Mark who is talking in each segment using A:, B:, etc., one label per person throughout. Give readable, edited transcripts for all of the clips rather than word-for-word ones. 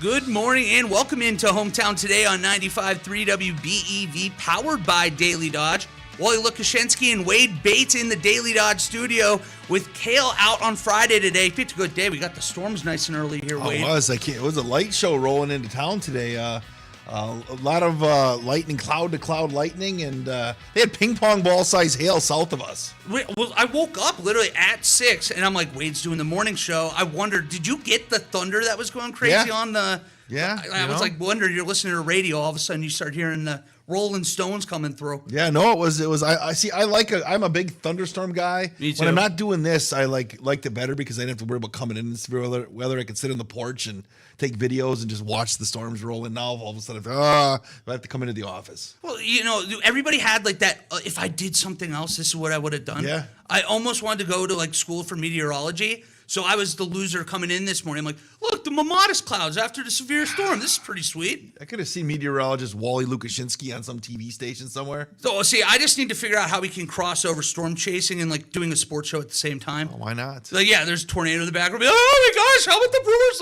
A: Good morning and welcome into Hometown Today on 95.3 WBEV, powered by Daily Dodge. Wally Lukashenski and Wade Bates in the Daily Dodge studio with Kale out on Friday today. Picked a good day. We got the storms nice and early here, Wade.
B: It was a light show rolling into town today. A lot of lightning, cloud-to-cloud lightning, and they had ping-pong ball-size hail south of us.
A: Well, I woke up literally at 6, and I'm like, Wade's doing the morning show. I wondered, did you get the thunder that was going crazy on the...
B: Yeah.
A: I was like, wondering, you're listening to radio, all of a sudden you start hearing the Rolling Stones coming through.
B: Yeah, no, it was. I'm a big thunderstorm guy.
A: Me too.
B: When I'm not doing this, I liked it better because I didn't have to worry about coming in and severe weather. I could sit on the porch and take videos and just watch the storms roll. And now all of a sudden, I have to come into the office.
A: Well, everybody had like that, if I did something else, this is what I would have done.
B: Yeah.
A: I almost wanted to go to like school for meteorology. So I was the loser coming in this morning. I'm like, look, the modest clouds after the severe storm. This is pretty sweet.
B: I could have seen meteorologist Wally Lukashenski on some TV station somewhere.
A: So, see, I just need to figure out how we can cross over storm chasing and like doing a sports show at the same time.
B: Oh, why not?
A: Like, yeah, there's a tornado in the background. Oh my gosh, how about the Brewers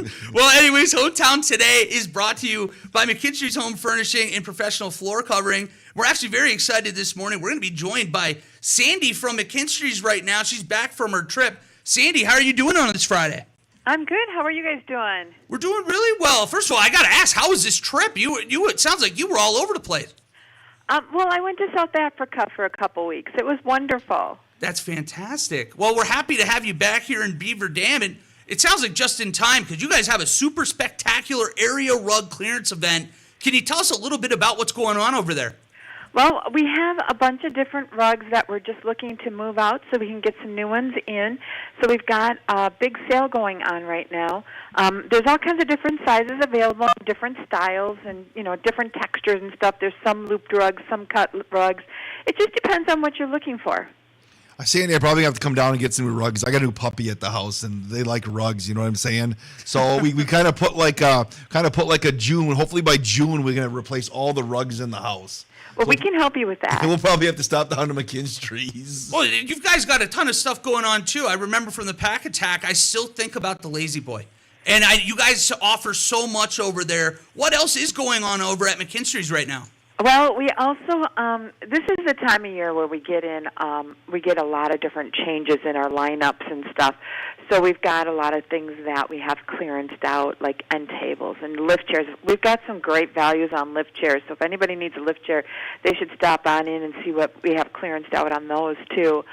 A: though? Well, anyways, Hometown Today is brought to you by McKinstry's Home Furnishing and Professional Floor Covering. We're actually very excited this morning. We're going to be joined by Sandy from McKinstry's right now. She's back from her trip. Sandy, how are you doing on this Friday?
C: I'm good. How are you guys doing?
A: We're doing really well. First of all, I got to ask, how was this trip? It sounds like you were all over the place.
C: Well, I went to South Africa for a couple weeks. It was wonderful.
A: That's fantastic. Well, we're happy to have you back here in Beaver Dam, and it sounds like just in time because you guys have a super spectacular area rug clearance event. Can you tell us a little bit about what's going on over there?
C: Well, we have a bunch of different rugs that we're just looking to move out so we can get some new ones in. So we've got a big sale going on right now. There's all kinds of different sizes available, different styles, and different textures and stuff. There's some looped rugs, some cut rugs. It just depends on what you're looking for.
B: Sandy, I probably have to come down and get some new rugs. I got a new puppy at the house, and they like rugs. You know what I'm saying? So we kind of put like a June. Hopefully by June we're gonna replace all the rugs in the house.
C: Well, we can help you with that.
B: We'll probably have to stop down to McKinstry's.
A: Well, you guys got a ton of stuff going on too. I remember from the Pack Attack, I still think about the Lazy Boy, and you guys offer so much over there. What else is going on over at McKinstry's right now?
C: Well, we also this is the time of year where we get a lot of different changes in our lineups and stuff. So we've got a lot of things that we have clearanced out, like end tables and lift chairs. We've got some great values on lift chairs. So if anybody needs a lift chair, they should stop on in and see what we have clearanced out on those too.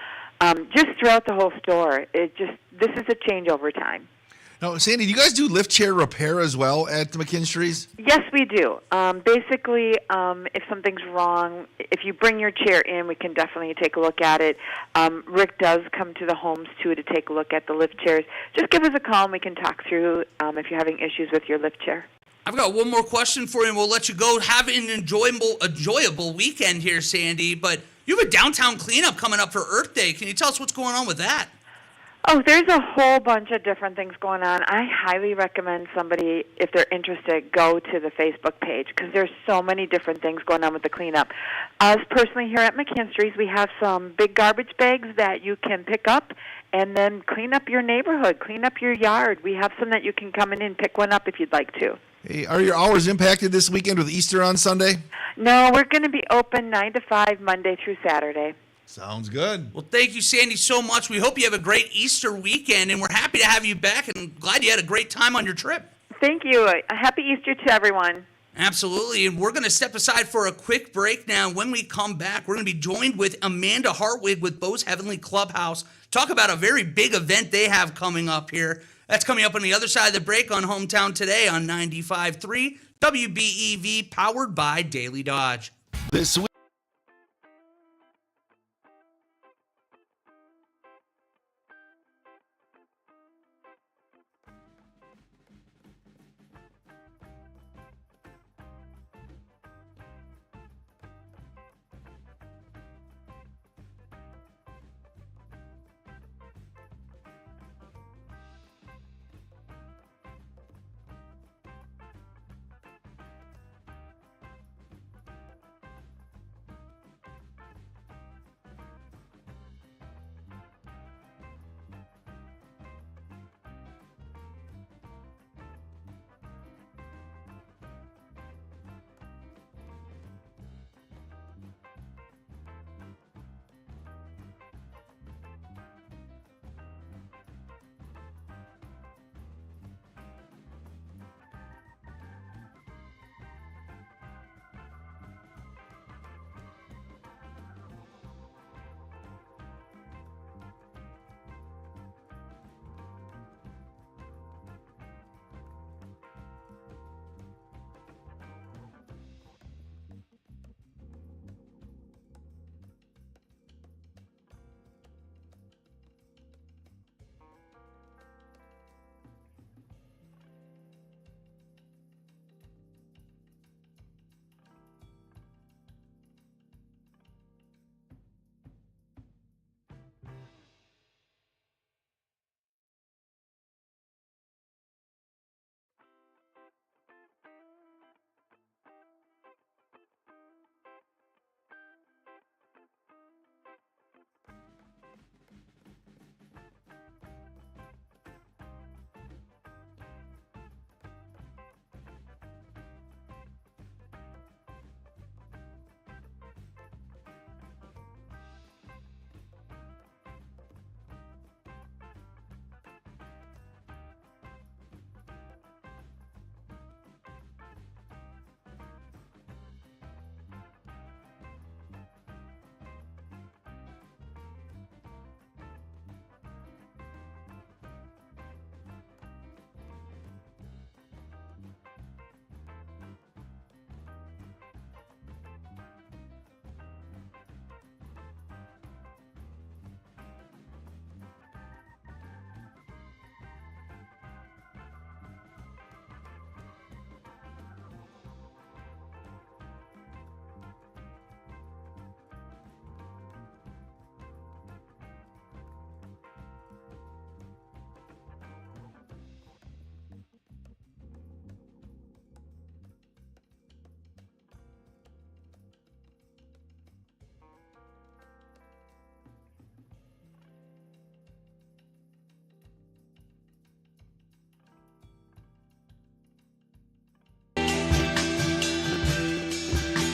C: Just throughout the whole store, this is a changeover time.
B: Now, Sandy, do you guys do lift chair repair as well at the McKinstry's?
C: Yes, we do. Basically, if something's wrong, if you bring your chair in, we can definitely take a look at it. Rick does come to the homes, too, to take a look at the lift chairs. Just give us a call, and we can talk through if you're having issues with your lift chair.
A: I've got one more question for you, and we'll let you go. Have an enjoyable weekend here, Sandy. But you have a downtown cleanup coming up for Earth Day. Can you tell us what's going on with that?
C: Oh, there's a whole bunch of different things going on. I highly recommend somebody, if they're interested, go to the Facebook page because there's so many different things going on with the cleanup. Us personally here at McKinstry's, we have some big garbage bags that you can pick up and then clean up your neighborhood, clean up your yard. We have some that you can come in and pick one up if you'd like to.
B: Hey, are your hours impacted this weekend with Easter on Sunday?
C: No, we're going to be open 9 to 5 Monday through Saturday.
B: Sounds good.
A: Well, thank you, Sandy, so much. We hope you have a great Easter weekend, and we're happy to have you back and glad you had a great time on your trip.
C: Thank you. A happy Easter to everyone.
A: Absolutely, and we're going to step aside for a quick break now. When we come back, we're going to be joined with Amanda Hartwig with Bo's Heavenly Clubhouse. Talk about a very big event they have coming up here. That's coming up on the other side of the break on Hometown Today on 95.3 WBEV, powered by Daily Dodge.
B: This week.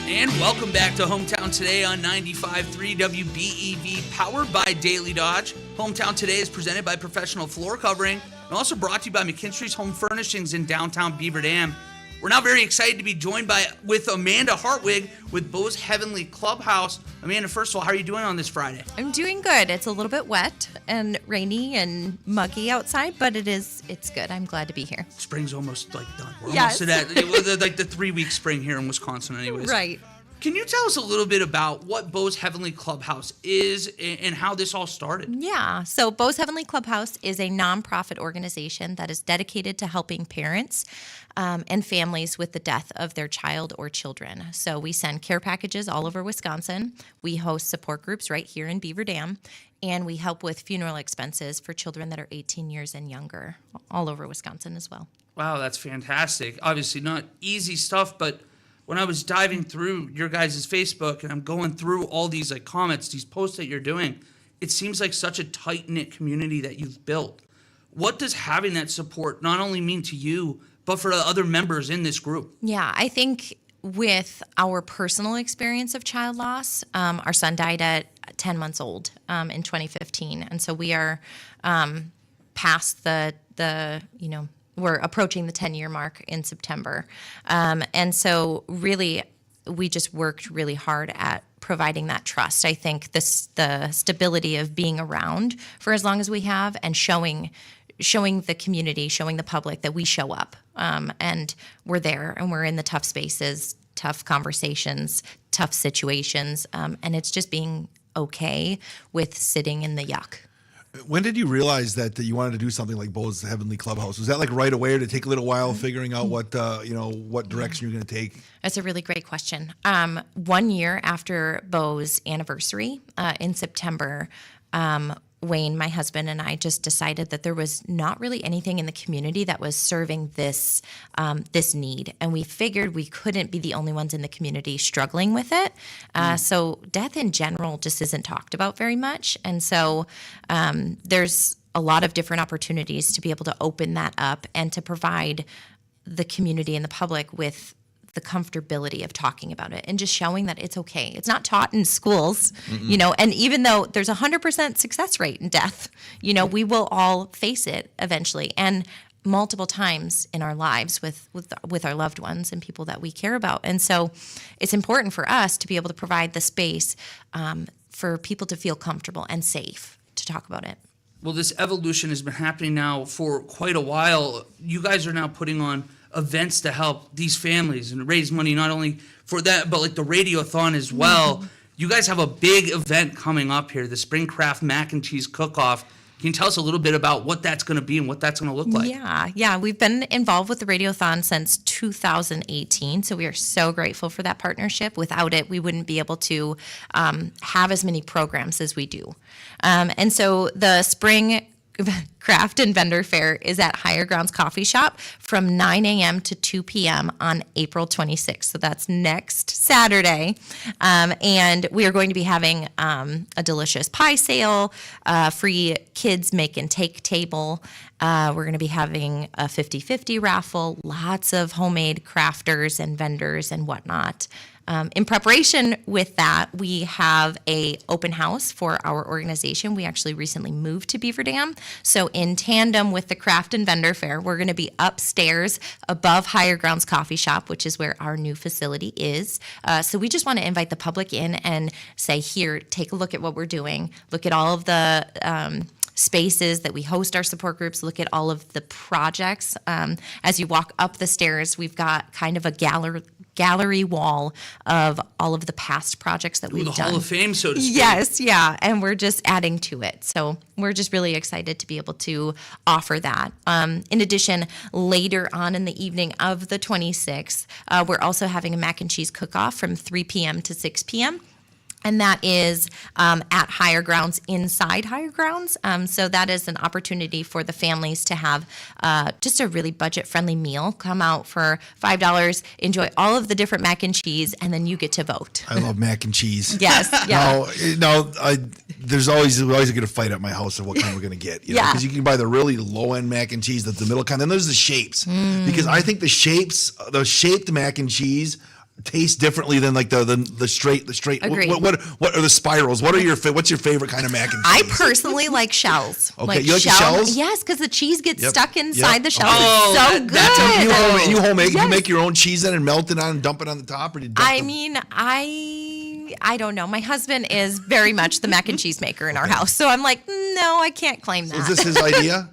A: And welcome back to Hometown Today on 95.3 WBEV, powered by Daily Dodge. Hometown Today is presented by Professional Floor Covering and also brought to you by McKinstry's Home Furnishings in downtown Beaver Dam. We're now very excited to be joined with Amanda Hartwig with Bo's Heavenly Clubhouse. Amanda, first of all, how are you doing on this Friday?
D: I'm doing good. It's a little bit wet and rainy and muggy outside, but it's good. I'm glad to be here.
A: Spring's almost done. We're
D: Yes.
A: almost to that. It was like the 3-week spring here in Wisconsin anyways.
D: Right.
A: Can you tell us a little bit about what Bo's Heavenly Clubhouse is and how this all started?
D: Yeah. So Bo's Heavenly Clubhouse is a nonprofit organization that is dedicated to helping parents and families with the death of their child or children. So we send care packages all over Wisconsin. We host support groups right here in Beaver Dam. And we help with funeral expenses for children that are 18 years and younger all over Wisconsin as well.
A: Wow, that's fantastic. Obviously not easy stuff, but when I was diving through your guys' Facebook and I'm going through all these comments, these posts that you're doing, it seems like such a tight-knit community that you've built. What does having that support not only mean to you, but for the other members in this group?
D: Yeah, I think with our personal experience of child loss, our son died at 10 months old in 2015. And so we are past we're approaching the 10-year mark in September. And so really, we just worked really hard at providing that trust. I think the stability of being around for as long as we have and showing the community, showing the public that we show up and we're there and we're in the tough spaces, tough conversations, tough situations. And it's just being okay with sitting in the yuck.
B: When did you realize that you wanted to do something like Bo's Heavenly Clubhouse? Was that right away, or did it take a little while figuring out what direction you're going to take?
D: That's a really great question. 1 year after Bo's anniversary in September, Wayne, my husband, and I just decided that there was not really anything in the community that was serving this need, and we figured we couldn't be the only ones in the community struggling with it. So death in general just isn't talked about very much, and so there's a lot of different opportunities to be able to open that up and to provide the community and the public with the comfortability of talking about it and just showing that it's okay. It's not taught in schools, and even though there's 100% success rate in death, we will all face it eventually and multiple times in our lives with our loved ones and people that we care about. And so it's important for us to be able to provide the space for people to feel comfortable and safe to talk about it.
A: Well, this evolution has been happening now for quite a while. You guys are now putting on events to help these families and raise money not only for that, but the radiothon as well. Mm-hmm. You guys have a big event coming up here, the Spring Craft Mac and Cheese Cook-Off. Can you tell us a little bit about what that's going to be and what that's going to look like?
D: Yeah. We've been involved with the radiothon since 2018, so we are so grateful for that partnership. Without it, we wouldn't be able to have as many programs as we do. And so the Spring Craft and Vendor Fair is at Higher Grounds Coffee Shop from 9 a.m. to 2 p.m. on April 26th. So that's next Saturday. And we are going to be having a delicious pie sale, free kids make and take table. We're going to be having a 50-50 raffle, lots of homemade crafters and vendors and whatnot. In preparation with that, we have a open house for our organization. We actually recently moved to Beaver Dam. So in tandem with the Craft and Vendor Fair, we're going to be upstairs above Higher Grounds Coffee Shop, which is where our new facility is. So we just want to invite the public in and say, here, take a look at what we're doing. Look at all of the spaces that we host our support groups. Look at all of the projects. As you walk up the stairs, we've got kind of a gallery wall of all of the past projects that we've done.
A: The Hall of Fame, so to speak.
D: Yes, yeah, and we're just adding to it. So we're just really excited to be able to offer that. In addition, later on in the evening of the 26th, we're also having a mac and cheese cook-off from 3 p.m. to 6 p.m., and that is at Higher Grounds, inside Higher Grounds. So that is an opportunity for the families to have just a really budget-friendly meal. Come out for $5, enjoy all of the different mac and cheese, and then you get to vote.
B: I love mac and cheese.
D: Yes, yeah.
B: We're always going to fight at my house of what kind we're going to get. Because you can buy the really low-end mac and cheese, that's the middle kind. Then there's the shapes. Because I think the shaped mac and cheese taste differently than like the straight.
D: Agreed.
B: What are the spirals? What's your favorite kind of mac and cheese?
D: I personally like shells.
B: Okay, you like the shells?
D: Yes, because the cheese gets
B: Yep,
D: stuck inside
B: yep.
D: the shells.
A: Oh,
D: It's so good.
A: that's
B: You homemade.
D: Yes.
B: You make your own cheese then and melt it on and dump it on the top, or do you dump
D: I
B: them?
D: mean, I don't know. My husband is very much the mac and cheese maker in our house, so I'm like, no, I can't claim that.
B: Is this his idea?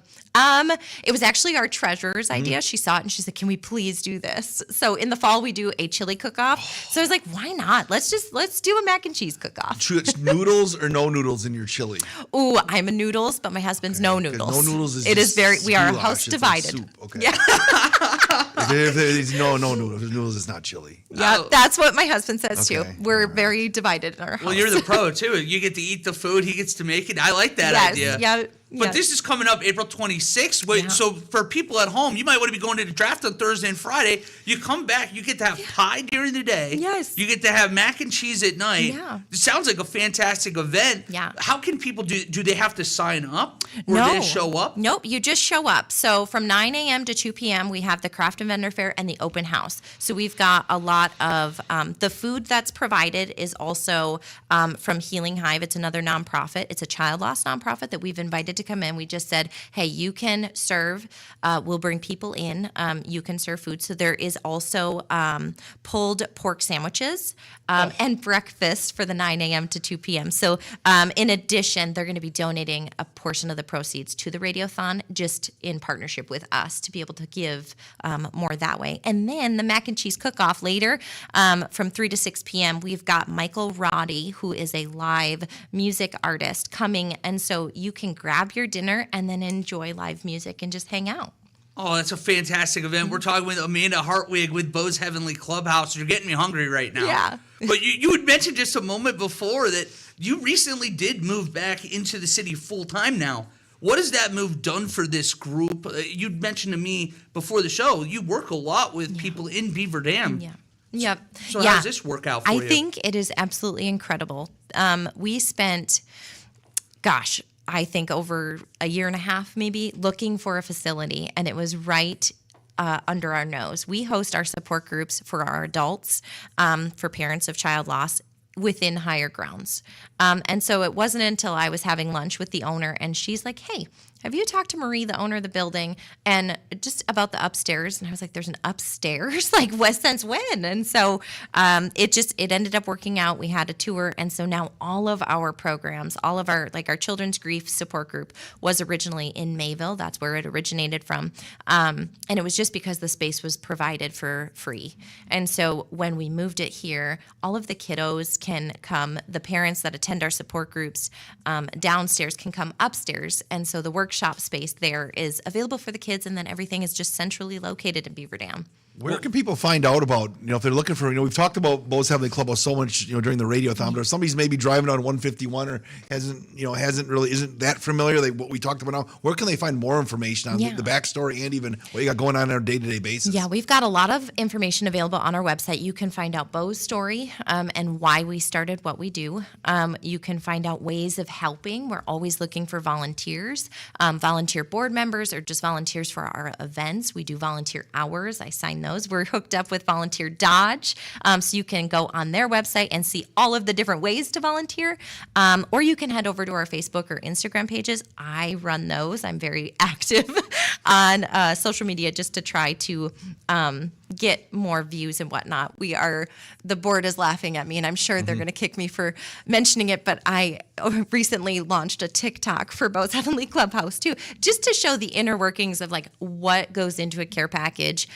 D: It was actually our treasurer's idea. She saw it and she said, "Can we please do this?" So in the fall we do a chili cook-off. So I was like, "Why not? Let's do a mac and cheese cook-off."
B: Noodles or no noodles in your chili?
D: Ooh, I'm a noodles, but my husband's no noodles.
B: No noodles is
D: it is
B: just
D: very. We are a
B: goulash.
D: house
B: It's like
D: divided.
B: soup. Okay.
D: Yeah.
B: If there's no noodles. If noodles is not chili.
D: Yeah, that's what my husband says
B: Okay,
D: too. We're very divided in our house.
A: Well, you're the pro too. You get to eat the food. He gets to make it. I like that
D: yes,
A: idea.
D: yeah.
A: But
D: yeah.
A: this is coming up April 26th. Wait,
D: Yeah.
A: So for people at home, you might want to be going to the draft on Thursday and Friday. You come back, you get to have pie during the day.
D: Yes.
A: You get to have mac and cheese at night.
D: Yeah.
A: It sounds like a fantastic event.
D: Yeah.
A: How can people do they have to sign up? Or
D: No.
A: do they show up?
D: Nope, you just show up. So from 9 a.m. to 2 p.m., we have the craft and vendor fair and the open house. So we've got a lot of the food that's provided is also from Healing Hive. It's another nonprofit. It's a child loss nonprofit that we've invited to come in. We just said, hey, you can serve. We'll bring people in. You can serve food. So there is also pulled pork sandwiches and breakfast for the 9 a.m. to 2 p.m. So in addition, they're going to be donating a portion of the proceeds to the Radiothon just in partnership with us to be able to give more that way. And then the mac and cheese cook-off later from 3 to 6 p.m. We've got Michael Roddy, who is a live music artist, coming. And so you can grab your dinner and then enjoy live music and just hang out.
A: Oh, that's a fantastic event. We're talking with Amanda Hartwig with Bo's Heavenly Clubhouse. You're getting me hungry right now.
D: Yeah.
A: But you had mentioned just a moment before that you recently did move back into the city full time now. What has that move done for this group? You'd mentioned to me before the show, you work a lot with people in Beaver Dam.
D: Yeah. Yep.
A: So how does this work out for you?
D: I think it is absolutely incredible. We spent, I think over a year and a half maybe looking for a facility, and it was right under our nose. We host our support groups for our adults, for parents of child loss within higher grounds. And so it wasn't until I was having lunch with the owner and she's like, hey, have you talked to Marie, the owner of the building, and just about the upstairs? And I was like, there's an upstairs? Like, what, since when? And so it ended up working out. We had a tour. And so now all of our programs, all of our children's grief support group was originally in Mayville. That's where it originated from. And it was just because the space was provided for free. And so when we moved it here, all of the kiddos can come. The parents that attend our support groups downstairs can come upstairs. And so the workshop space there is available for the kids, and then everything is just centrally located in Beaver Dam.
B: Where can people find out about, if they're looking for, we've talked about Bo's Heavenly Clubhouse so much, during the Radiothon, but if somebody's maybe driving on 151 or isn't that familiar, like what we talked about now, where can they find more information on the backstory and even what you got going on a day-to-day basis?
D: Yeah, we've got a lot of information available on our website. You can find out Bo's story and why we started what we do. You can find out ways of helping. We're always looking for volunteers, volunteer board members, or just volunteers for our events. We do volunteer hours. I sign those. We're hooked up with Volunteer Dodge, so you can go on their website and see all of the different ways to volunteer, or you can head over to our Facebook or Instagram pages. I run those. I'm very active on social media just to try to get more views and whatnot. The board is laughing at me, and I'm sure they're going to kick me for mentioning it, but I recently launched a TikTok for Bo's Heavenly Clubhouse too, just to show the inner workings of what goes into a care package,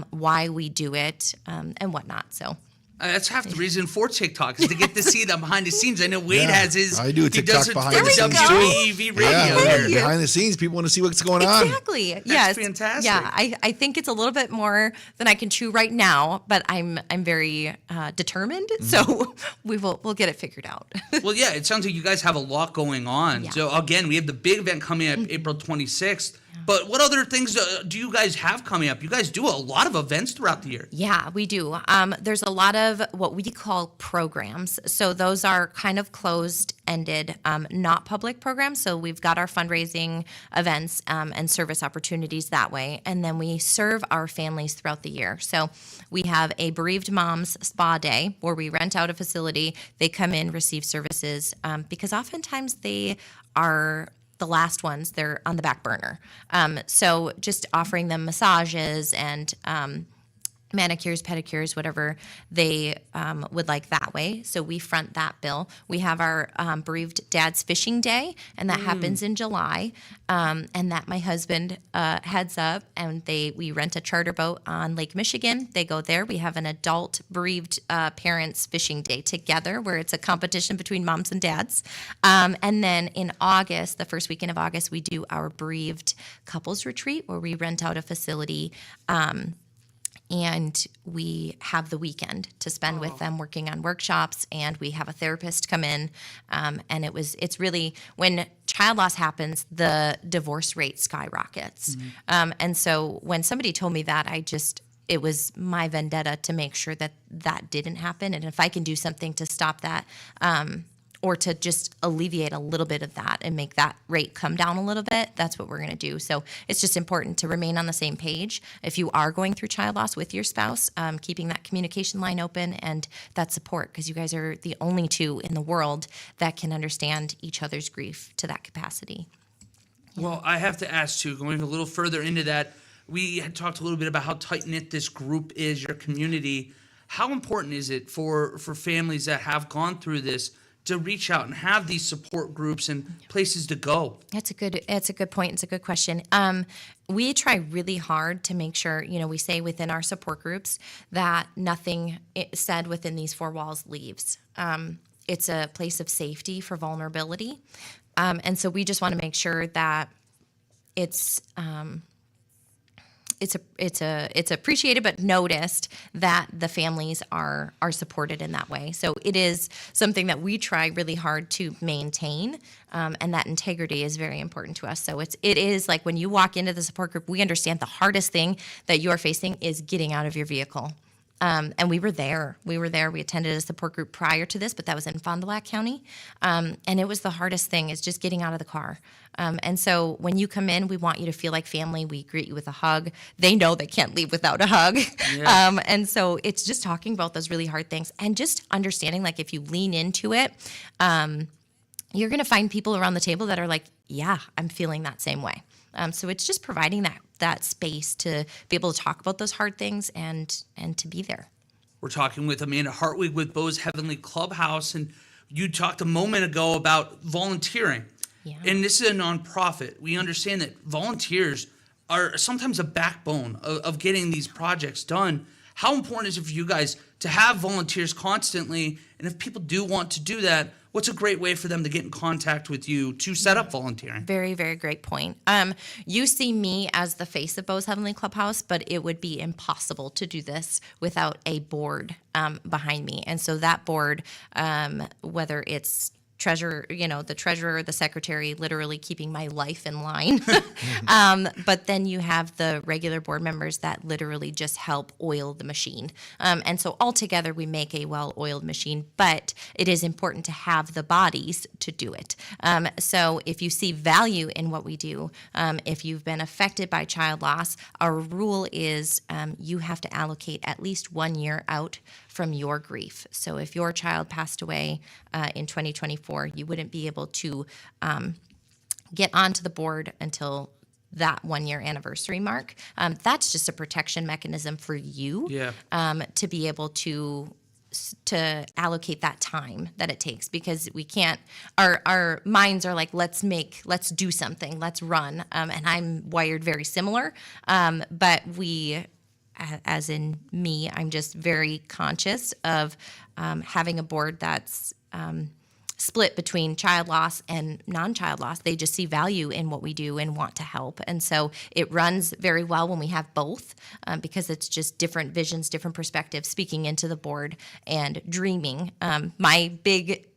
D: why we do it, and whatnot. So
A: that's half the reason for TikTok is to get to see them behind the scenes. I know Wade has his.
B: I do a TikTok behind
A: the
B: the scenes
A: WBEV radio here.
B: Behind the scenes, people want to see what's going on.
D: Exactly. Yes.
A: Fantastic.
D: Yeah, I think it's a little bit more than I can chew right now, but I'm very determined. So we'll get it figured out.
A: Well, yeah, it sounds like you guys have a lot going on.
D: Yeah.
A: So again, we have the big event coming up April 26th. But what other things do you guys have coming up? You guys do a lot of events throughout the year.
D: Yeah, we do. There's a lot of what we call programs. So those are kind of closed-ended, not public programs. So we've got our fundraising events and service opportunities that way. And then we serve our families throughout the year. So we have a bereaved moms spa day where we rent out a facility. They come in, receive services, because oftentimes they are the last ones, they're on the back burner. So just offering them massages and manicures, pedicures, whatever they would like that way. So we front that bill. We have our bereaved dad's fishing day, and that happens in July. And that my husband heads up, and we rent a charter boat on Lake Michigan. They go there. We have an adult bereaved parents fishing day together, where it's a competition between moms and dads. And then in August, the first weekend of August, we do our bereaved couples retreat, where we rent out a facility. And we have the weekend to spend with them working on workshops, and we have a therapist come in. And it's really, when child loss happens, the divorce rate skyrockets. And so when somebody told me that, it was my vendetta to make sure that that didn't happen. And if I can do something to stop that, or to just alleviate a little bit of that and make that rate come down a little bit, that's what we're going to do. So it's just important to remain on the same page. If you are going through child loss with your spouse, keeping that communication line open and that support, because you guys are the only two in the world that can understand each other's grief to that capacity.
A: Well, I have to ask too, going a little further into that, we had talked a little bit about how tight-knit this group is, your community. How important is it for families that have gone through this to reach out and have these support groups and places to go?
D: It's a good point. It's a good question. We try really hard to make sure, we say within our support groups that nothing said within these four walls leaves. It's a place of safety for vulnerability. And so we just want to make sure that it's appreciated but noticed that the families are supported in that way. So it is something that we try really hard to maintain, and that integrity is very important to us. So it is like when you walk into the support group, we understand the hardest thing that you are facing is getting out of your vehicle. And we were there. We attended a support group prior to this, but that was in Fond du Lac County. And it was the hardest thing, is just getting out of the car. And so when you come in, we want you to feel like family. We greet you with a hug. They know they can't leave without a hug. Yeah. And so it's just talking about those really hard things and just understanding, like, if you lean into it, you're going to find people around the table that are like, yeah, I'm feeling that same way. So it's just providing that space to be able to talk about those hard things and to be there.
A: We're talking with Amanda Hartwig with Bo's Heavenly Clubhouse, and you talked a moment ago about volunteering. Yeah. And this is a nonprofit. We understand that volunteers are sometimes a backbone of getting these projects done. How important is it for you guys to have volunteers constantly? And if people do want to do that, what's a great way for them to get in contact with you to set up volunteering?
D: Very, very great point. You see me as the face of Bo's Heavenly Clubhouse, but it would be impossible to do this without a board behind me. And so that board, whether it's the treasurer, the secretary, literally keeping my life in line. But then you have the regular board members that literally just help oil the machine. And so altogether we make a well-oiled machine, but it is important to have the bodies to do it. So if you see value in what we do, if you've been affected by child loss, our rule is you have to allocate at least 1 year out from your grief. So if your child passed away in 2024, you wouldn't be able to get onto the board until that 1 year anniversary mark. That's just a protection mechanism for you to be able to allocate that time that it takes, because we can't, our minds are like, let's do something, let's run. And I'm wired very similar, but as in me, I'm just very conscious of having a board that's split between child loss and non-child loss. They just see value in what we do and want to help. And so it runs very well when we have both, because it's just different visions, different perspectives, speaking into the board and dreaming. My big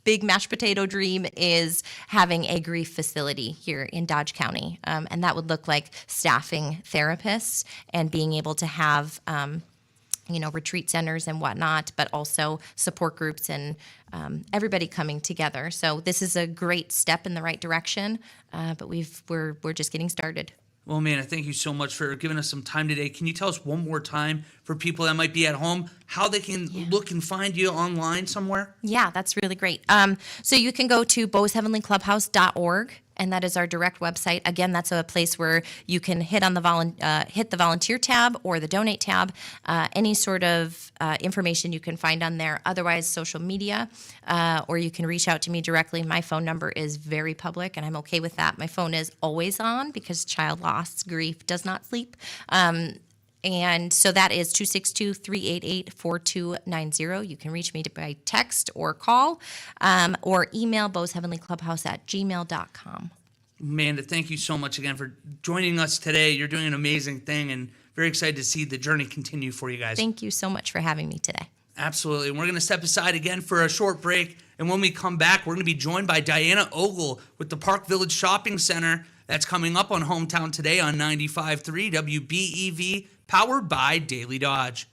D: big mashed potato dream is having a grief facility here in Dodge County. And that would look like staffing therapists and being able to have, retreat centers and whatnot, but also support groups and everybody coming together. So this is a great step in the right direction, but we're just getting started.
A: Well, man, thank you so much for giving us some time today. Can you tell us one more time for people that might be at home how they can look and find you online somewhere?
D: Yeah, that's really great. So you can go to bosheavenlyclubhouse.org, and that is our direct website. Again, that's a place where you can hit on hit the volunteer tab or the donate tab. Any sort of information you can find on there. Otherwise, social media, or you can reach out to me directly. My phone number is very public, and I'm okay with that. My phone is always on because child loss, grief does not sleep. And so that is 262-388-4290. You can reach me by text or call, or email bosheavenlyclubhouse@gmail.com.
A: Amanda, thank you so much again for joining us today. You're doing an amazing thing, and very excited to see the journey continue for you guys.
D: Thank you so much for having me today.
A: Absolutely. And we're going to step aside again for a short break. And when we come back, we're going to be joined by Diana Ogle with the Park Village Shopping Center. That's coming up on Hometown Today on 95.3 WBEV, powered by Daily Dodge.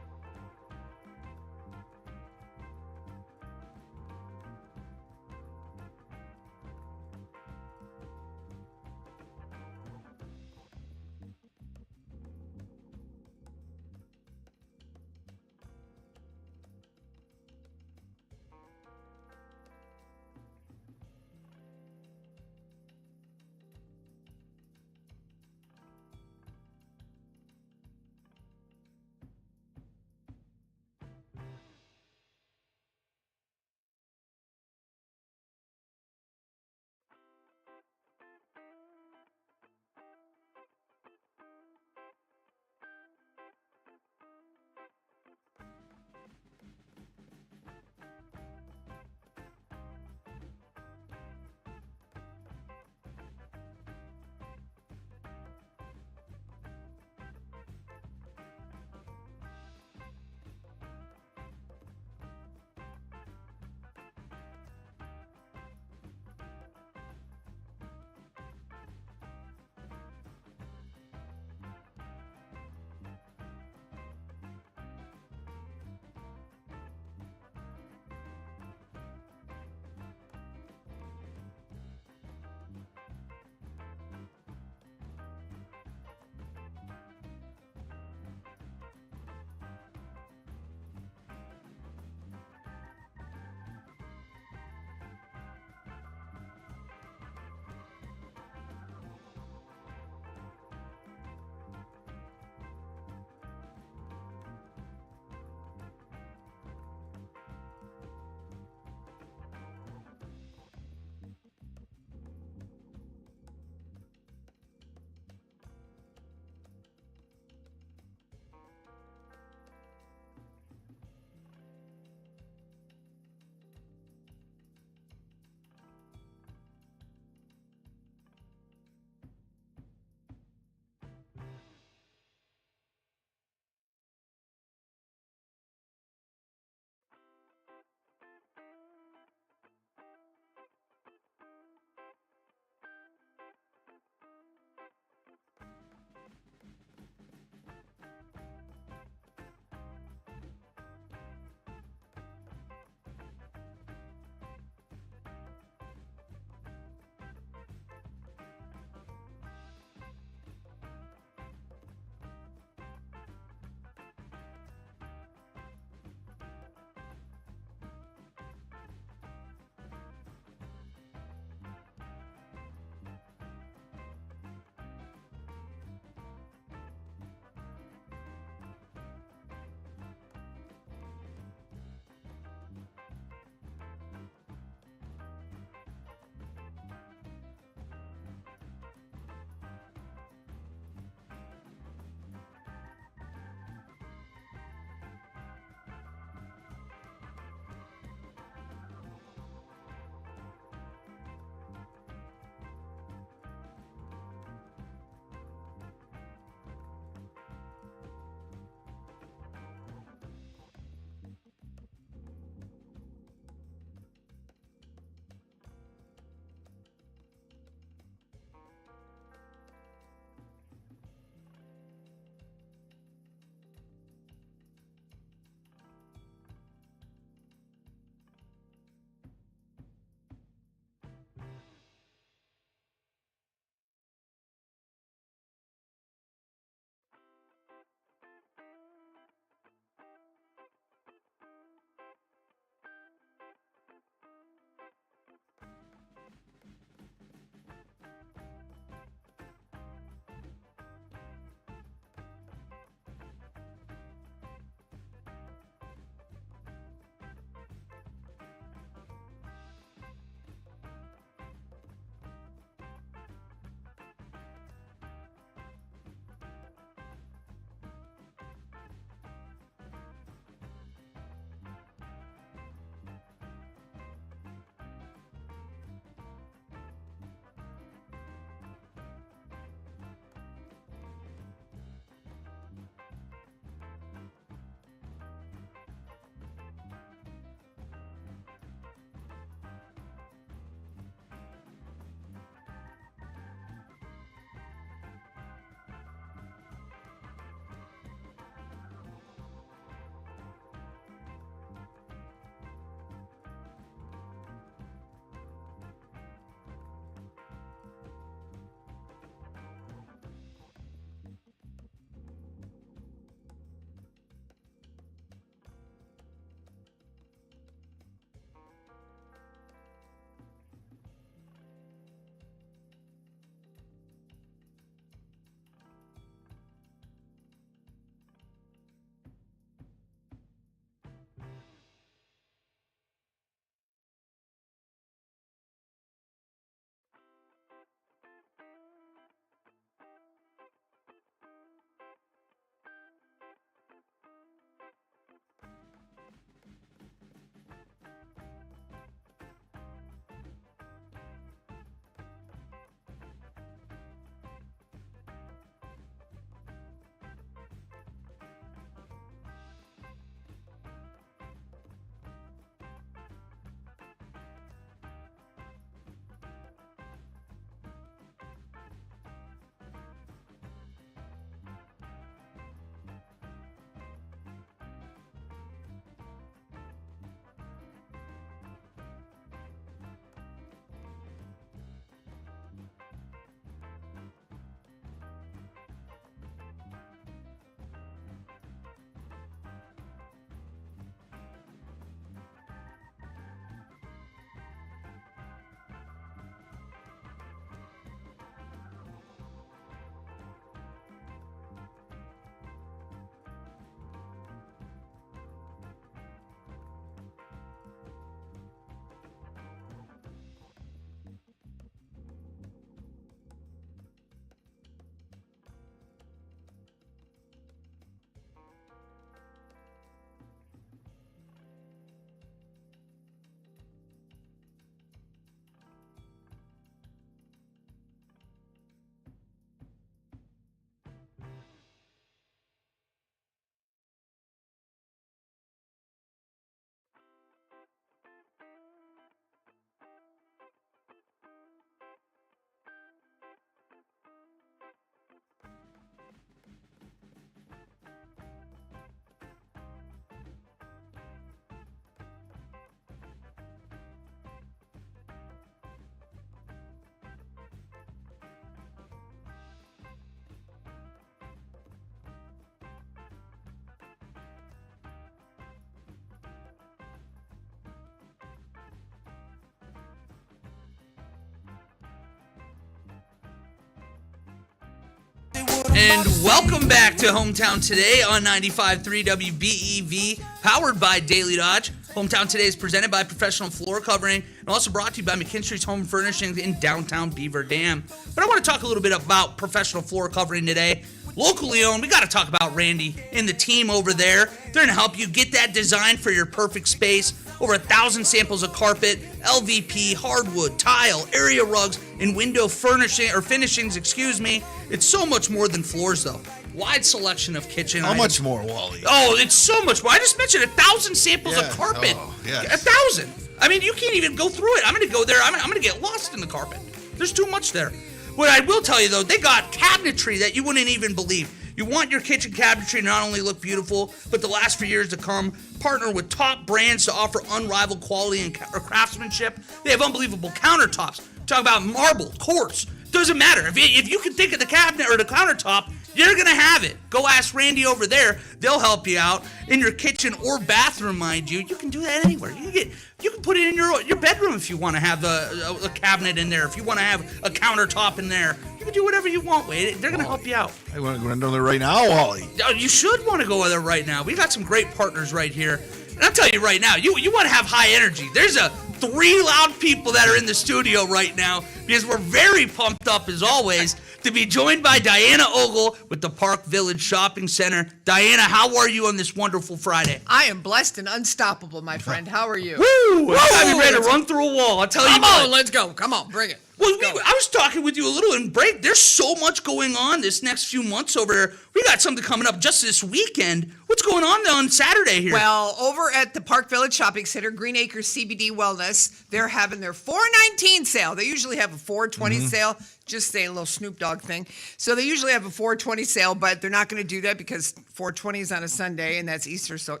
A: And welcome back to Hometown Today on 95.3 WBEV, powered by Daily Dodge. Hometown Today is presented by Professional Floor Covering and also brought to you by McKinstry's Home Furnishings in downtown Beaver Dam. But I want to talk a little bit about Professional Floor Covering today. Locally owned, we got to talk about Randy and the team over there. They're going to help you get that design for your perfect space. Over 1,000 samples of carpet, LVP, hardwood, tile, area rugs, and window finishings, It's so much more than floors, though. Wide selection of kitchen
B: How
A: items.
B: much more, Wally?
A: Oh, it's so much more. I just mentioned 1,000 samples of carpet.
B: Oh, yes.
A: 1,000. I mean, you can't even go through it. I'm going to go there. I'm going to get lost in the carpet. There's too much there. What I will tell you, though, they got cabinetry that you wouldn't even believe. You want your kitchen cabinetry to not only look beautiful, but to last for years to come. Partner with top brands to offer unrivaled quality and craftsmanship. They have unbelievable countertops. Talk about marble, quartz. Doesn't matter. If you can think of the cabinet or the countertop, you're going to have it. Go ask Randy over there. They'll help you out. In your kitchen or bathroom, mind you. You can do that anywhere. You can put it in your bedroom if you want to have a cabinet in there. If you want to have a countertop in there. You can do whatever you want, Wade. They're going to help you out.
B: I want to go there right now, Wally.
A: You should want to go there right now. We got some great partners right here. And I'll tell you right now, you want to have high energy. There's 3 loud people that are in the studio right now because we're very pumped up, as always, to be joined by Diana Ogle with the Park Village Shopping Center. Diana, how are you on this wonderful Friday?
E: I am blessed and unstoppable, my friend. How are you?
A: Woo! I'm ready to run through a wall. I'll tell you what.
E: Come on, let's go. Come on, bring it.
A: Well, I was talking with you a little in break. There's so much going on this next few months over there. We got something coming up just this weekend. What's going on Saturday here?
E: Well, over at the Park Village Shopping Center, Green Acres CBD Wellness, they're having their 419 sale. They usually have a 420 sale. Just saying, a little Snoop Dogg thing. So they usually have a 420 sale, but they're not going to do that because 420 is on a Sunday, and that's Easter. So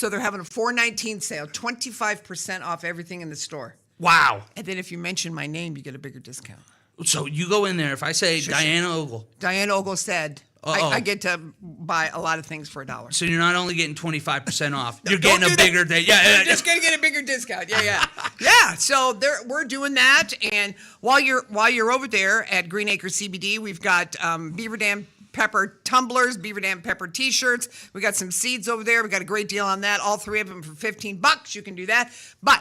E: they're having a 419 sale, 25% off everything in the store.
A: Wow.
E: And then if you mention my name, you get a bigger discount.
A: So you go in there. If I say Diana Ogle.
E: Diana Ogle said, I get to buy a lot of things for $1.
A: So you're not only getting 25% off, you're
E: Don't
A: getting
E: do
A: a
E: that.
A: bigger day. Yeah.
E: You're just gonna get a bigger discount. Yeah. Yeah. So we're doing that, and while you're over there at Green Acres CBD, we've got Beaver Dam pepper tumblers, Beaver Dam pepper t-shirts. We got some seeds over there. We got a great deal on that. All 3 of them for $15. You can do that, but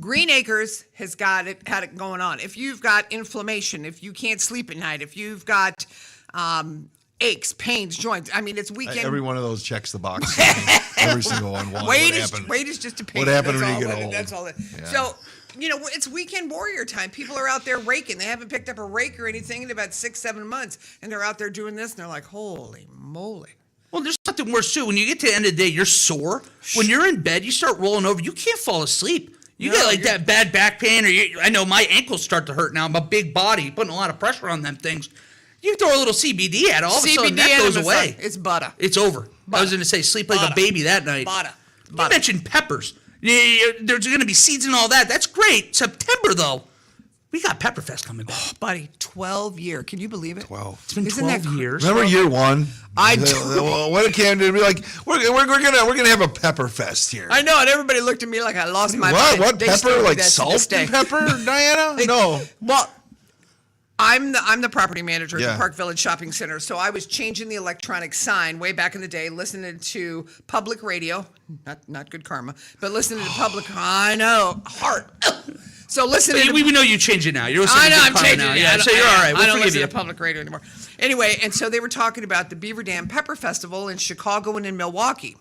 E: Green Acres had it going on. If you've got inflammation, if you can't sleep at night, if you've got aches, pains, joints. I mean, it's weekend.
B: Every one of those checks the box. Every single one.
E: Weight is just a pain.
B: What happened
E: That's
B: when you
E: all
B: get old?
E: That's all it.
B: Yeah.
E: So, it's weekend warrior time. People are out there raking. They haven't picked up a rake or anything in about 6-7 months, and they're out there doing this, and they're like, holy moly.
A: Well, there's nothing worse, too. When you get to the end of the day, you're sore. When you're in bed, you start rolling over. You can't fall asleep. You get that bad back pain, I know my ankles start to hurt now. I'm a big body, putting a lot of pressure on them things. You throw a little CBD at it, all of a sudden that goes away.
E: It's butter.
A: It's over. I was going to say sleep like a baby that night.
E: Butter.
A: You mentioned peppers. There's going to be seeds and all that. That's great. September, though, we got Pepperfest coming back.
E: Oh, buddy, 12 year. Can you believe it?
B: 12.
A: It's been
E: Isn't
A: 12
E: that
A: years.
B: Remember year 1?
E: I do.
B: What it came to be like, we're gonna have a pepper fest here.
E: I know, and everybody looked at me like I lost my mind.
B: What
E: They
B: pepper?
E: still do
B: Like
E: that to
B: salt
E: this day.
B: and pepper, Diana? No.
E: Well, I'm the property manager at
B: Yeah.
E: the Park Village Shopping Center, so I was changing the electronic sign way back in the day, listening to public radio, not good karma, but listening to public. I know, heart. So listening.
A: But we know you change it now. You're listening
E: I know
A: to
E: I'm changing
A: now.
E: it.
A: Yeah, so you're all right.
E: I
A: We'll
E: don't
A: forgive
E: listen
A: you.
E: to public radio anymore. Anyway, and so they were talking about the Beaver Dam Pepper Festival in Chicago and in Milwaukee.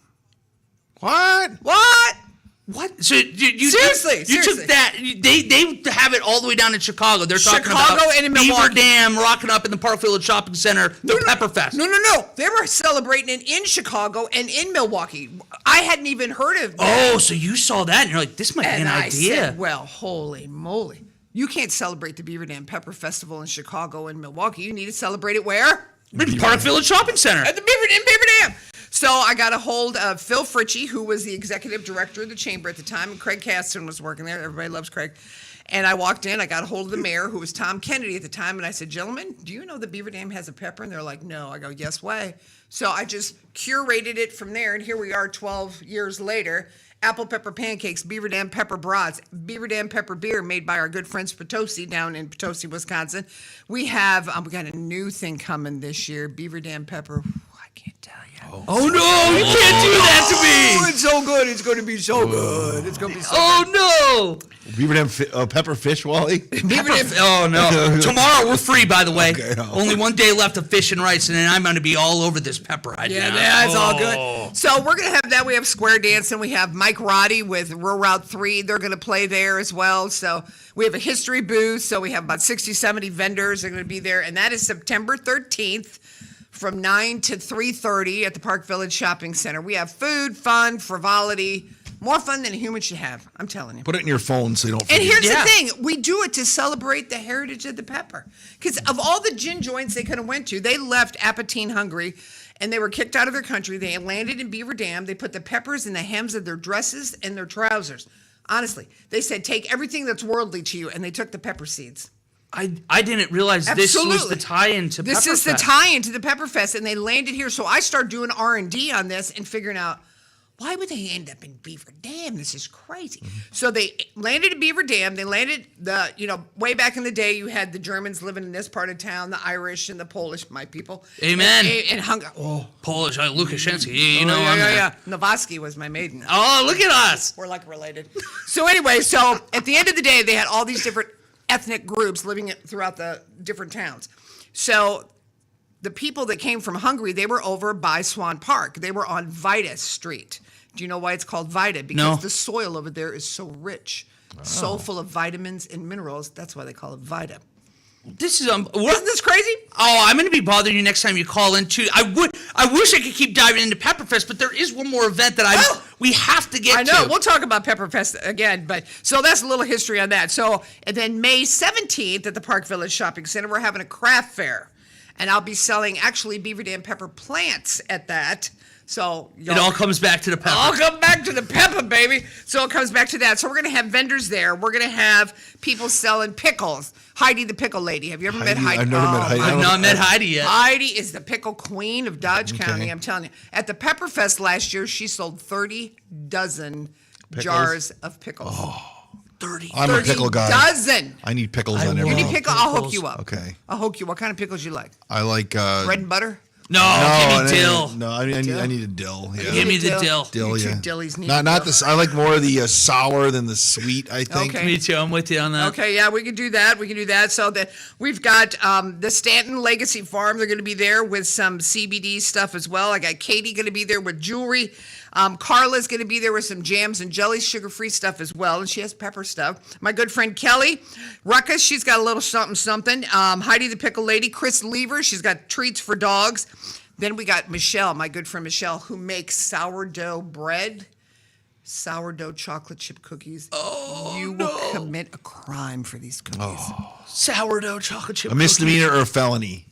B: What?
A: What? So you
E: Seriously.
A: took that? They have it all the way down in Chicago. They're talking
E: Chicago
A: about
E: and in
A: Beaver
E: Milwaukee.
A: Dam rocking up in the Park Village Shopping Center. The Pepperfest.
E: No. They were celebrating it in Chicago and in Milwaukee. I hadn't even heard of that.
A: Oh, so you saw that and you're like, this might be
E: And
A: an
E: I
A: idea.
E: said, well, holy moly. You can't celebrate the Beaver Dam Pepper Festival in Chicago and Milwaukee. You need to celebrate it where?
A: Park Village Shopping Center.
E: At the Beaver Dam. So I got a hold of Phil Fritchie, who was the executive director of the chamber at the time, and Craig Caston was working there. Everybody loves Craig. And I walked in, I got a hold of the mayor, who was Tom Kennedy at the time, and I said, gentlemen, do you know the Beaver Dam has a pepper? And they're like, no. I go, yes way. So I just curated it from there, and here we are 12 years later, apple pepper pancakes, Beaver Dam pepper brats, Beaver Dam pepper beer made by our good friends Potosi down in Potosi, Wisconsin. We have we got a new thing coming this year, Beaver Dam pepper. I can't tell you.
A: Oh no, you can't do that to
E: Oh,
A: me.
E: it's so good. It's going to be so good. It's going to be so good.
A: Oh no.
B: Beaver Dam pepper fish, Wally.
E: Beaver Dam.
A: Oh no. Tomorrow we're free, by the way.
B: Okay, no.
A: Only one day left of fish and rice, and then I'm going to be all over this pepper right
E: Yeah,
A: now.
E: that's all
A: Oh.
E: good. So we're going to have that. We have square dancing. We have Mike Roddy with Rural Route 3. They're going to play there as well. So we have a history booth. So we have about 60, 70 vendors that are going to be there. And that is September 13th from 9 to 3:30 at the Park Village Shopping Center. We have food, fun, frivolity. More fun than a human should have. I'm telling you.
B: Put it in your phone so you don't forget.
E: And here's
A: Yeah.
E: the thing. We do it to celebrate the heritage of the pepper. Because of all the gin joints they could have went to, they left Apatine hungry, and they were kicked out of their country. They landed in Beaver Dam. They put the peppers in the hems of their dresses and their trousers. Honestly, they said, take everything that's worldly to you, and they took the pepper seeds.
A: I didn't realize this was
E: Absolutely.
A: the tie-in to
E: This is the tie-in to the Pepperfest, and they landed here. So I started doing R&D on this and figuring out, why would they end up in Beaver Dam? This is crazy. So they landed in Beaver Dam. They landed way back in the day, you had the Germans living in this part of town, the Irish and the Polish, my people.
A: Amen.
E: And Hungary. Oh,
A: Polish, Lukashenko. You know,
E: yeah. Novoski was my maiden.
A: Oh, look at us.
E: We're like related. So anyway, so at the end of the day, they had all these different ethnic groups living throughout the different towns. So the people that came from Hungary, they were over by Swan Park. They were on Vida Street. Do you know why it's called Vida? Because
A: No.
E: the soil over there is so rich, so full of vitamins and minerals. That's why they call it Vida.
A: This is
E: Isn't this crazy?
A: Oh, I'm going to be bothering you next time you call in too. I wish I could keep diving into Pepperfest, but there is one more event that we have to get
E: I know.
A: to.
E: We'll talk about Pepperfest again, but so that's a little history on that. So, and then May 17th at the Park Village Shopping Center, we're having a craft fair, and I'll be selling actually Beaver Dam pepper plants at that. So
A: It all comes back to the pepper.
E: I'll come back to the pepper, baby. So it comes back to that. So we're gonna have vendors there. We're gonna have people selling pickles. Heidi, the pickle lady. Have you ever met Heidi?
B: I've never met Heidi.
A: I've not met Heidi yet.
E: Heidi is the pickle queen of Dodge County.
B: Okay.
E: I'm telling you. At the Pepperfest last year, she sold 30 dozen jars of pickles.
A: 30.
B: I'm a
E: 30
B: pickle guy.
E: dozen.
B: I need pickles on
E: You
B: everything.
E: need pickle? I'll hook you up.
B: Okay.
E: I'll hook you. What kind of pickles you like?
B: I like
E: Bread and butter?
A: No, give me dill.
B: No, I need a dill. Yeah.
A: Give me the dill.
B: Dill,
E: You two
B: yeah.
E: dillies need
B: Not
E: dill.
B: this. I like more of the sour than the sweet. I think.
E: Okay.
A: Me too. I'm with you on that.
E: Okay, yeah, we can do that. We can do that. So that we've got the Stanton Legacy Farm. They're going to be there with some CBD stuff as well. I got Katie going to be there with jewelry. Carla's going to be there with some jams and jellies, sugar-free stuff as well, and she has pepper stuff. My good friend Kelly Ruckus, she's got a little something. Heidi the Pickle Lady, Chris Lever, she's got treats for dogs. Then we got Michelle, my good friend Michelle, who makes sourdough bread, sourdough chocolate chip cookies. Oh, you will commit a crime for these cookies.
A: Sourdough chocolate chip
B: A misdemeanor or a felony?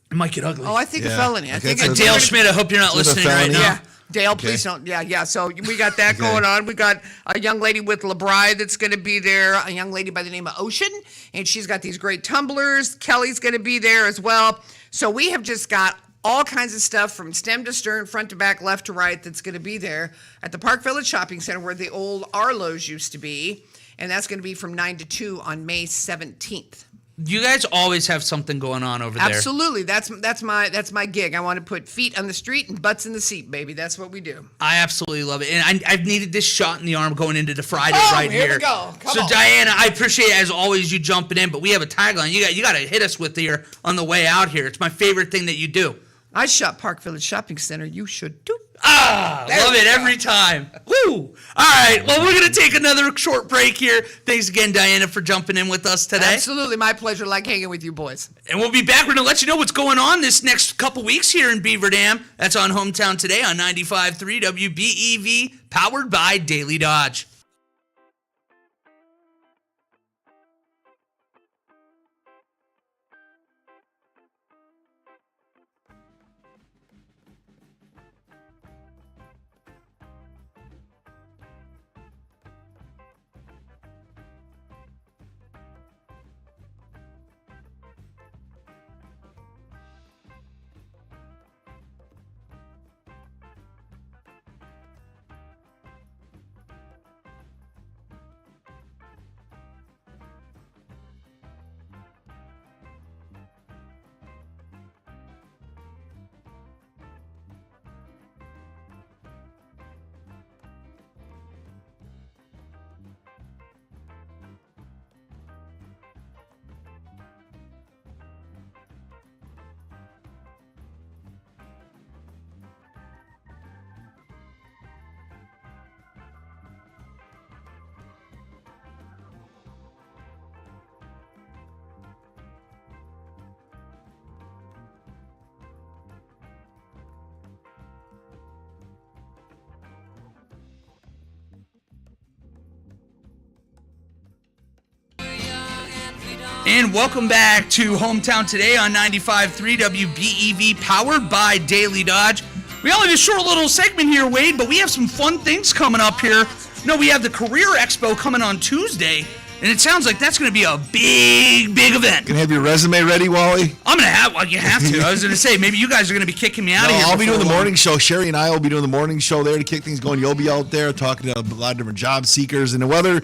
A: It might get ugly.
E: Oh, I think a
B: Yeah.
E: felony. I
B: Okay,
E: think
B: so
E: it's
A: Dale
E: gonna-
A: Schmidt, I hope you're not
B: Is it a
A: listening right
B: felony?
A: now.
E: Yeah. Dale,
B: Okay.
E: please don't. Yeah. So we got that going on. We got a young lady with LeBride that's going to be there, a young lady by the name of Ocean, and she's got these great tumblers. Kelly's going to be there as well. So we have just got all kinds of stuff from stem to stern, front to back, left to right that's going to be there at the Park Village Shopping Center where the old Arlo's used to be. And that's going to be from 9 to 2 on May 17th.
A: You guys always have something going on over there.
E: Absolutely. That's my gig. I want to put feet on the street and butts in the seat, baby. That's what we do.
A: I absolutely love it. And I've needed this shot in the arm going into the Friday
E: Oh,
A: right
E: here
A: here.
E: we go. Come
A: So
E: on.
A: Diana, I appreciate as always you jumping in, but we have a tagline. You got to hit us with here on the way out here. It's my favorite thing that you do.
E: I shop Park Village Shopping Center. You should too.
A: Love it every time. Woo! All right, well, we're going to take another short break here. Thanks again, Diana, for jumping in with us today.
E: Absolutely. My pleasure. Like hanging with you boys.
A: And we'll be back. We're going to let you know what's going on this next couple weeks here in Beaver Dam. That's on Hometown Today on 95.3 WBEV, powered by Daily Dodge. And welcome back to Hometown Today on 95.3 WBEV, powered by Daily Dodge. We only have a short little segment here, Wade, but we have some fun things coming up here. No, we have the Career Expo coming on Tuesday, and it sounds like that's going to be a big, big event.
B: Can you have your resume ready, Wally?
A: I'm going to have, well, you have to. I was going to say, maybe you guys are going to be kicking me out of here.
B: I'll be doing the morning show. Sherry and I will be doing the morning show there to kick things going. You'll be out there talking to a lot of different job seekers. And whether,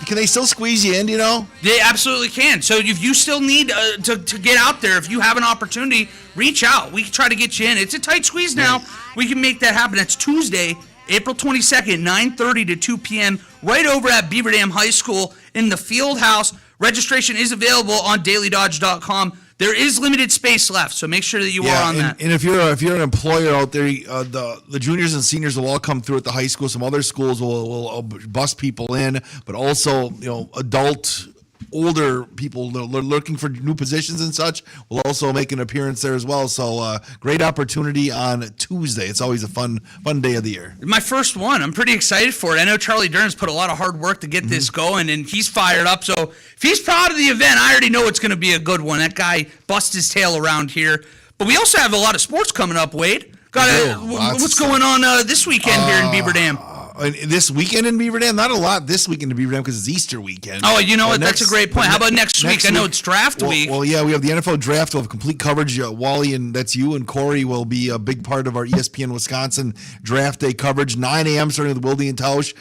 B: can they still squeeze you in,
A: They absolutely can. So if you still need to get out there, if you have an opportunity, reach out. We can try to get you in. It's a tight squeeze now. Right. We can make that happen. That's Tuesday, April 22nd, 9:30 to 2 p.m., right over at Beaver Dam High School in the Field House. Registration is available on DailyDodge.com. There is limited space left, so make sure that you are on that.
B: And if you're an employer out there, the juniors and seniors will all come through at the high school. Some other schools will bus people in, but also adult, older people looking for new positions and such will also make an appearance there as well. So great opportunity on Tuesday. It's always a fun day of the year.
A: My first one. I'm pretty excited for it. I know Charlie Dern's put a lot of hard work to get this going, and he's fired up. So if he's proud of the event, I already know it's going to be a good one. That guy busts his tail around here. But we also have a lot of sports coming up, Wade. What's going on this weekend here in Beaver Dam?
B: This weekend in Beaver Dam? Not a lot this weekend in Beaver Dam because it's Easter weekend.
A: Oh, you know what? That's a great point. How about next week? I know it's draft week.
B: Well, yeah, we have the NFL draft. We'll have complete coverage. Wally, and that's you, and Corey will be a big part of our ESPN Wisconsin draft day coverage. 9 a.m. starting with Wildy and Tausch,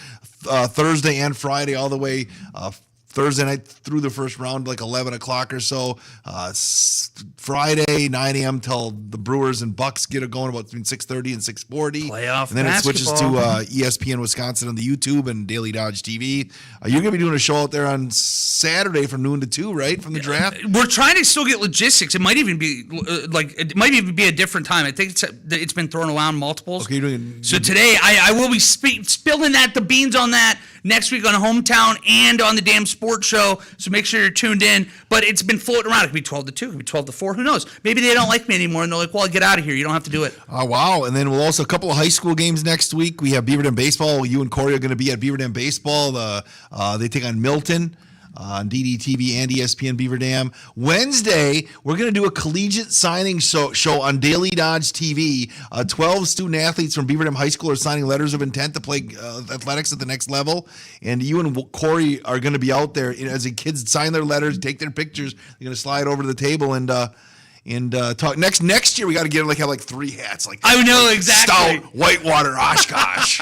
B: Thursday and Friday all the way Thursday night through the first round, like 11 o'clock or so. Friday, 9 a.m. till the Brewers and Bucks get it going about between 6:30 and 6:40.
A: Playoff
B: and then
A: basketball.
B: It switches to ESPN Wisconsin on the YouTube and Daily Dodge TV. You're going to be doing a show out there on Saturday from noon to 2, right, from the draft?
A: We're trying to still get logistics. It might even be a different time. I think it's been thrown around multiples.
B: Okay, you're doing.
A: So today I will be spilling the beans on that next week on Hometown and on the Damn Sports Show. So make sure you're tuned in. But it's been floating around. It could be 12 to 2. It could be 12 to 4. Who knows? Maybe they don't like me anymore and they're like, well, get out of here. You don't have to do it.
B: Oh, wow. And then we'll also a couple of high school games next week. We have Beaver Dam Baseball. You and Corey are going to be at Beaver Dam Baseball. They take on Milton. On DDTV and ESPN Beaver Dam. Wednesday, we're going to do a collegiate signing show on Daily Dodge TV. 12 student athletes from Beaver Dam High School are signing letters of intent to play athletics at the next level. And you and Corey are going to be out there as the kids sign their letters, take their pictures. They're going to slide over to the table and talk. Next year we got to get have 3 hats.
A: I know exactly.
B: Stout, Whitewater, Oshkosh.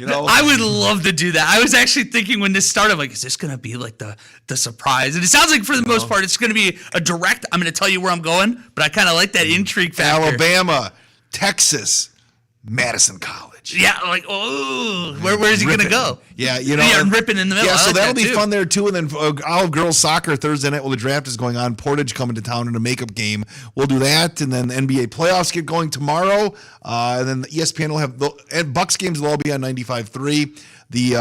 A: I would love to do that. I was actually thinking when this started, is this going to be the surprise? And it sounds like for the most part, it's going to be a direct. I'm going to tell you where I'm going, but I kind of like that intrigue factor.
B: Alabama, Texas, Madison College.
A: Yeah, where is he going to go?
B: Yeah,
A: I'm ripping in the middle.
B: Yeah, so that'll be
A: too.
B: fun there too. And then Olive Girls Soccer Thursday night while the draft is going on. Portage coming to town in a makeup game. We'll do that, and then the NBA playoffs get going tomorrow. And then the ESPN will have Bucks games will all be on 95.3. The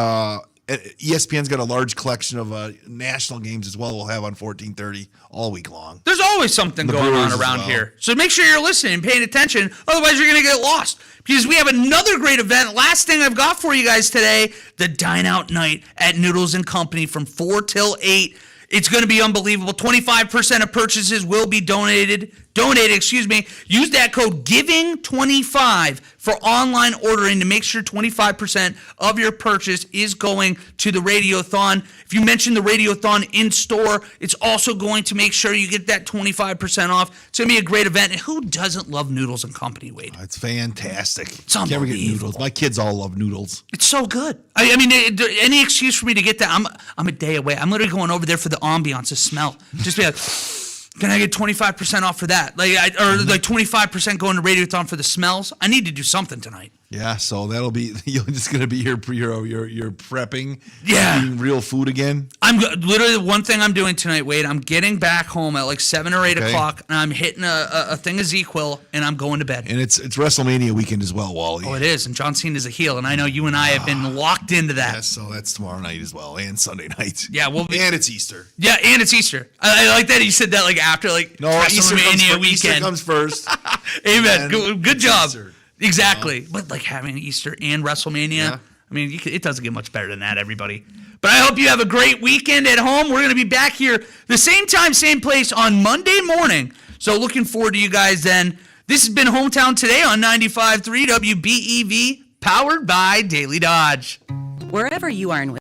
B: ESPN's got a large collection of national games as well. We'll have on 14:30 all week long.
A: There's always something going on around here. So make sure you're listening and paying attention. Otherwise, you're going to get lost. Because we have another great event. Last thing I've got for you guys today, the Dine Out Night at Noodles & Company from 4 till 8. It's going to be unbelievable. 25% of purchases will be donated. Use that code GIVING25 for online ordering to make sure 25% of your purchase is going to the Radiothon. If you mention the Radiothon in store, it's also going to make sure you get that 25% off. It's going to be a great event. And who doesn't love Noodles & Company, Wade?
B: It's fantastic.
A: It's unbelievable.
B: Can't get noodles. My kids all love noodles.
A: It's so good. I mean, any excuse for me to get that, I'm a day away. I'm literally going over there for the ambiance, the smell. Just be like, can I get 25% off for that? 25% going to Radiothon for the smells? I need to do something tonight.
B: Yeah, so that'll be you're just gonna be your prepping.
A: Yeah,
B: eating real food again.
A: I'm literally the one thing I'm doing tonight, Wade. I'm getting back home at 7 or 8 o'clock, and I'm hitting a thing of ZQL, and I'm going to bed.
B: And it's WrestleMania weekend as well, Wally.
A: Oh, it is, and John Cena's a heel, and I know you and I have been locked into that.
B: Yeah, so that's tomorrow night as well, and Sunday night.
A: Yeah,
B: and it's Easter.
A: Yeah, and it's Easter. I like that he said that after WrestleMania weekend.
B: Easter comes first.
A: Amen. Good job.
B: Easter.
A: Exactly. But having Easter and WrestleMania, I mean, it doesn't get much better than that, everybody. But I hope you have a great weekend at home. We're going to be back here the same time, same place on Monday morning. So looking forward to you guys then. This has been Hometown Today on 95.3 WBEV, powered by Daily Dodge.
F: Wherever you are in Wisconsin,